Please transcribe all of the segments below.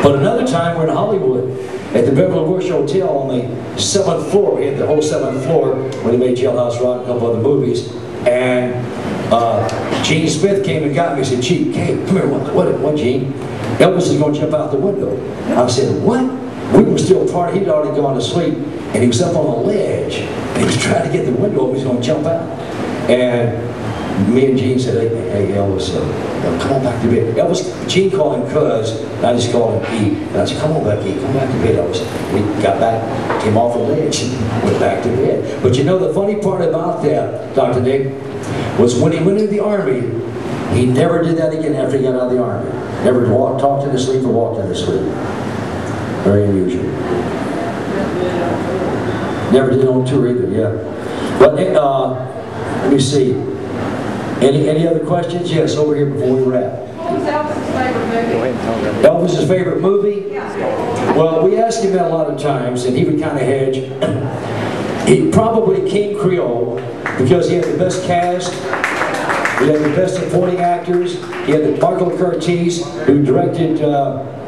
But another time we're in Hollywood at the Beverly Bush Hotel on the 7th floor. We had the whole 7th floor when he made Jailhouse Rock and a couple other movies. And Gene Smith came and got me and said, Gene, hey, come here, what, Gene? Elvis is going to jump out the window. I said, what? We were still partying. He'd already gone to sleep. And he was up on a ledge. And he was trying to get the window open. He was going to jump out. And me and Gene said, hey Elvis, come on back to bed. Gene called him Cuz, and I just called him E. And I said, come on back, E, come back to bed, Elvis. We got back, came off the ledge, and went back to bed. But you know, the funny part about that, Dr. Nick, was when he went into the Army, he never did that again after he got out of the Army. Never talked in his sleep or walked in his sleep. Very unusual. Never did it on tour either, yeah. But let me see. Any other questions? Yes, over here before we wrap. What was Elvis's favorite movie? Elvis's favorite movie? Yeah. Well, we asked him that a lot of times, and he would kind of hedge. He probably King Creole, because he had the best cast. He had the best supporting actors. He had Marco Curtiz, who directed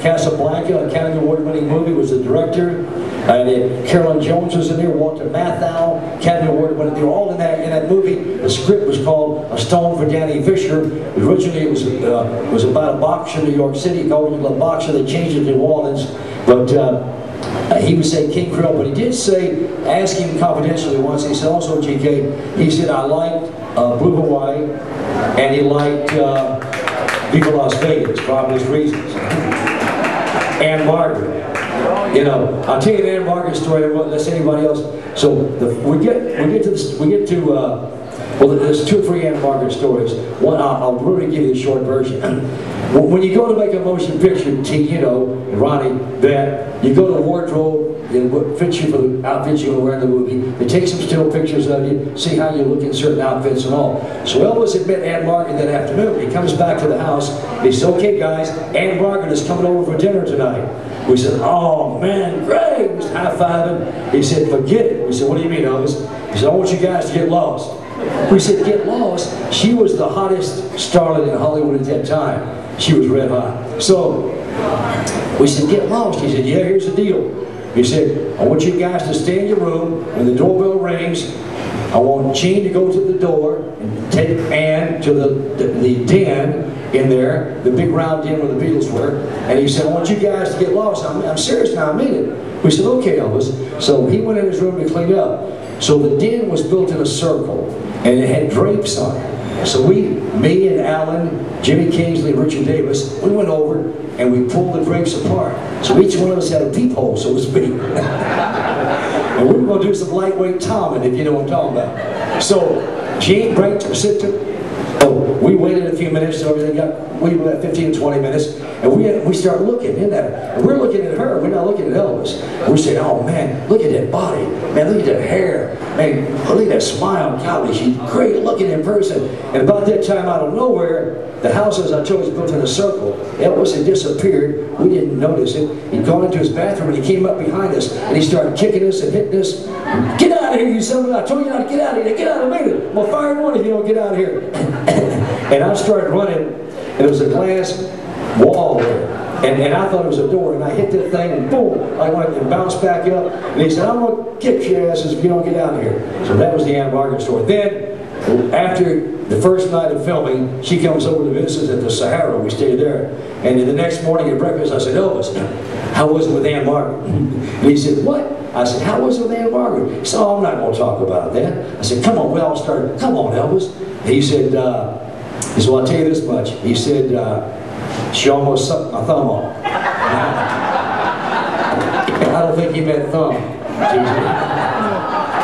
Casablanca, an Academy Award-winning movie, was the director. And Carolyn Jones was in there, Walter Matthau, Academy Award-winning. They were all in that movie. The script was called A Stone for Danny Fisher. Originally, it was about a boxer in New York City, called a boxer. They changed it to New Orleans, but he would say King Creole. But he did say, ask him confidentially once. He said, also GK, he said, I liked Blue Hawaii, and he liked Viva Las Vegas for obvious reasons. Anne Margaret. You know, I'll tell you the Anne Margaret story. Unless anybody else. So we get to well, there's 2 or 3 Anne Margaret stories. One, I'll really give you the short version. When you go to make a motion picture, you know, Ronnie, that you go to the wardrobe and what fits you for the outfits you're going to wear in the movie. They take some still pictures of you, see how you look in certain outfits and all. So Elvis had met Anne Margaret that afternoon. He comes back to the house. He says, okay guys, Anne Margaret is coming over for dinner tonight. We said, oh man, great. He was high-fiving. He said, forget it. We said, what do you mean, Elvis? He said, I want you guys to get lost. We said, get lost? She was the hottest starlet in Hollywood at that time. She was red hot. So we said, get lost. He said, yeah, here's the deal. He said, I want you guys to stay in your room. When the doorbell rings, I want Gene to go to the door and take Ann to the den in there, the big round den where the Beatles were. And he said, I want you guys to get lost. I'm serious now, I mean it. We said, okay, Elvis. So he went in his room to clean up. So the den was built in a circle, and it had drapes on it. So me and Alan, Jimmy Kingsley, and Richard Davis, we went over and we pulled the drapes apart. So each one of us had a peephole, so to speak. And we were going to do some lightweight Tommen, if you know what I'm talking about. So Gene sit to. Oh, we waited a few minutes, so everything we were at 15 to 20 minutes, and we start looking in there. And we're looking at her, we're not looking at Elvis. We're saying, oh man, look at that body. Man, look at that hair. Man, look at that smile. Golly, she's great looking in person. And about that time, out of nowhere, the house, as I told you, was built in a circle. Elvis had disappeared. We didn't notice it. He'd gone into his bathroom, and he came up behind us, and he started kicking us and hitting us. Get out of here, you son of a gun. I told you not to get out of here. Get out of here. I'm going to fire one if you don't get out of here. And I started running, and there was a glass wall there. And I thought it was a door, and I hit that thing, and boom, I went and bounced back up. And he said, I'm going to kick your asses if you don't get out of here. So that was the Anne Margaret story. Then, after the first night of filming, she comes over to visit us at the Sahara. We stayed there. And the next morning at breakfast, I said, Elvis, how was it with Anne Margaret? And he said, what? I said, how was it with Anne Margaret? He said, oh, I'm not going to talk about that. I said, come on, we all started, come on, Elvis. He said, well, I'll tell you this much. He said, she almost sucked my thumb off. I don't think he meant thumb.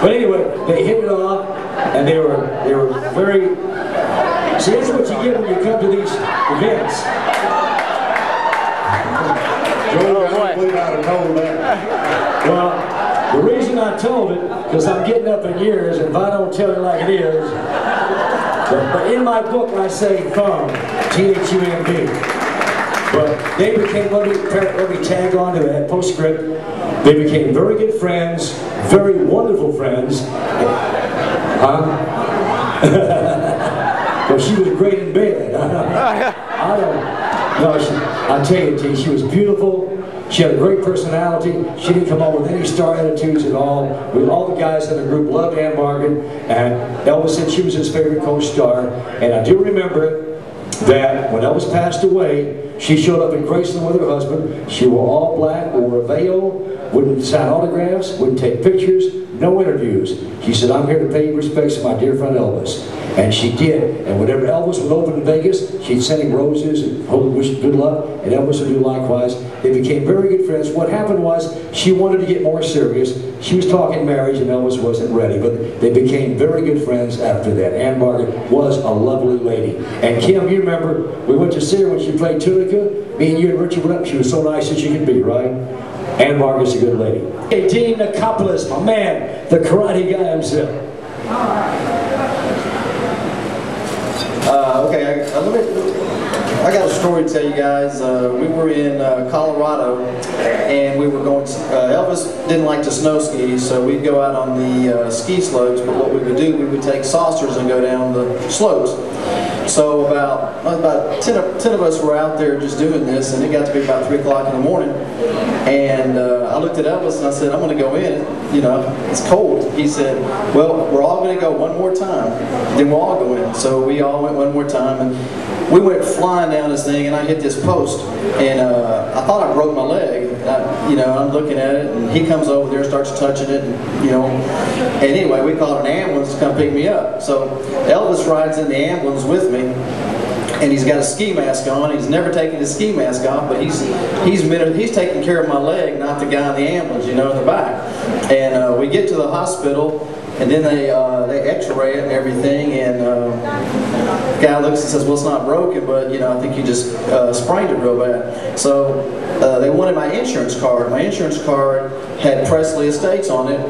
But anyway, they hit it off, and they were very. See, that's what you get when you come to these events. Joe, I believe I'd have told that. Well, the reason I told it, because I'm getting up in years, and if I don't tell it like it is, but in my book I say thumb, T-H-U-M-B. But they became, let me tag on to that postscript, they became very good friends, very wonderful friends. Well, she was great in bed. I tell you, T, she was beautiful. She had a great personality. She didn't come on with any star attitudes at all. All the guys in the group loved Ann Margaret, and Elvis said she was his favorite co-star. And I do remember that when Elvis passed away, she showed up in Graceland with her husband. She wore all black, wore a veil, wouldn't sign autographs, wouldn't take pictures, no interviews. She said, I'm here to pay respects to my dear friend Elvis. And she did. And whenever Elvis would open in Vegas, she'd send him roses and wish him good luck, and Elvis would do likewise. They became very good friends. What happened was, she wanted to get more serious. She was talking marriage, and Elvis wasn't ready, but they became very good friends after that. Ann Margaret was a lovely lady. And Kim, you remember, we went to see her when she played Tunica. Me and you and Richard went up. She was so nice as she could be, right? Ann Margaret's a good lady. Hey, Dean Nicopolis, my man, the karate guy himself. Okay, I got a story to tell you guys. We were in Colorado, and we were going. Elvis didn't like to snow ski, so we'd go out on the ski slopes. But what we would do, we would take saucers and go down the slopes. So about 10 of us were out there just doing this, and it got to be about 3 o'clock in the morning. And I looked at Elvis and I said, I'm going to go in. You know, it's cold. He said, well, we're all going to go one more time, then we'll all go in. So we all went one more time, and we went flying down this thing, and I hit this post, and I thought I broke my leg. You know, I'm looking at it, and he comes over there and starts touching it, and, you know. And anyway, we called an ambulance to come pick me up. So Elvis rides in the ambulance with me, and he's got a ski mask on. He's never taken his ski mask off, but he's taking care of my leg, not the guy in the ambulance, you know, in the back. And we get to the hospital, and then they x-ray it and everything, and the guy looks and says, well, it's not broken, but, you know, I think you just sprained it real bad. So they wanted my insurance card. My insurance card had Presley Estates on it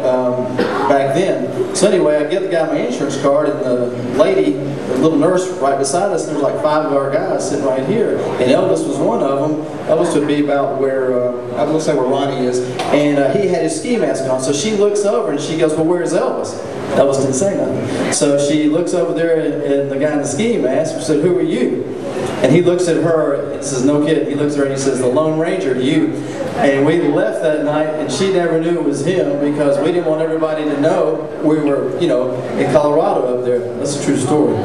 back then. So anyway, I give the guy my insurance card, and the lady, the little nurse right beside us, there was like 5 of our guys sitting right here, and Elvis was one of them. Elvis would be about where, I would say where Ronnie is, and he had his ski mask on. So she looks over and she goes, well, where's Elvis? Elvis didn't say nothing. So she looks over there, and the guy in the ski mask said, who are you? And he looks at her, this is no kid, he looks at her and he says, the Lone Ranger to you. And we left that night, and she never knew it was him, because we didn't want everybody to know we were, you know, in Colorado up there. That's a true story.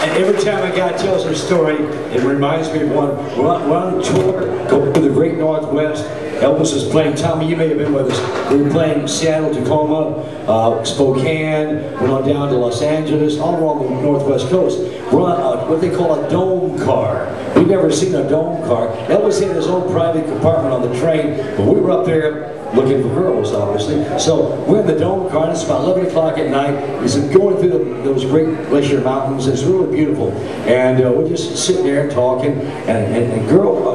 And every time a guy tells a story, it reminds me of one. We're on tour, go to the Great Northwest. Elvis was playing, Tommy, you may have been with us. We were playing Seattle, Tacoma, Spokane, went on down to Los Angeles, all along the Northwest coast. We're on what they call a dome car. We've never seen a dome car. Elvis had his own private compartment on the train, but we were up there looking for girls, obviously. So we're in the dome car, and it's about 11 o'clock at night. It's going through those great glacier mountains. It's really beautiful. And we're just sitting there and talking, and a girl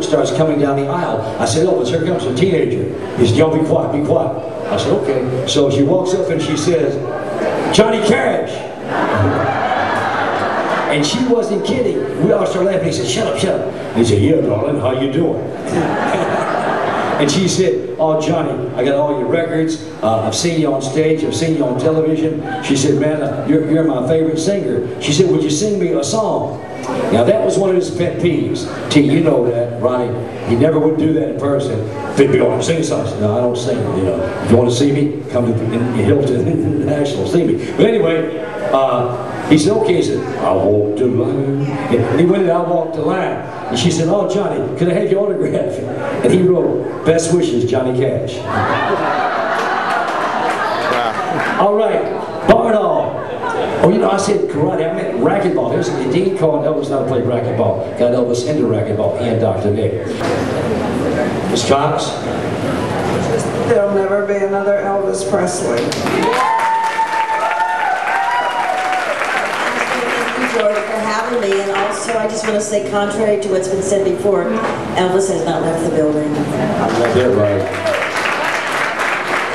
starts coming down the aisle. I said, Elvis, here comes a teenager. He said, y'all be quiet, be quiet. I said, okay. So she walks up and she says, Johnny Cash. And she wasn't kidding. We all started laughing. He said, shut up, shut up. And he said, yeah, darling, how you doing? And she said, oh, Johnny, I got all your records. I've seen you on stage. I've seen you on television. She said, man, you're my favorite singer. She said, would you sing me a song? Now, that was one of his pet peeves. T, you know that, Ronnie. He never would do that in person. They'd be going, sing something. No, I don't sing. You know, if you want to see me, come to Hilton International, see me. But anyway, he said, okay. He said, I walked the line. And he went and I walked the line. And she said, oh, Johnny, could I have your autograph? And he wrote, best wishes, Johnny Cash. All right, Barnall. Oh, you know, I said karate, I meant racquetball. There's a Dean called Elvis not to play racquetball. Got Elvis into racquetball, he and Dr. Nick. Ms. Cox? There'll never be another Elvis Presley. For having me, and also I just want to say, contrary to what's been said before, Elvis has not left the building. They're right.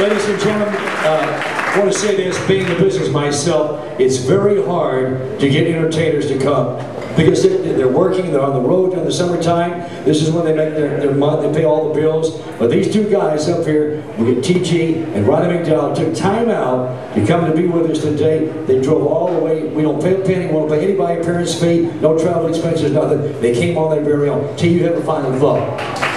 Ladies and gentlemen, I want to say this, being in the business myself, it's very hard to get entertainers to come because they're working, they're on the road during the summertime. This is when they make their money, they pay all the bills. But these two guys up here, we get TG and Ronnie McDowell, took time out to come to be with us today. They drove all the way. We don't pay a penny, we won't pay anybody appearance fee, no travel expenses, nothing. They came on their very own. T, you have a final thought.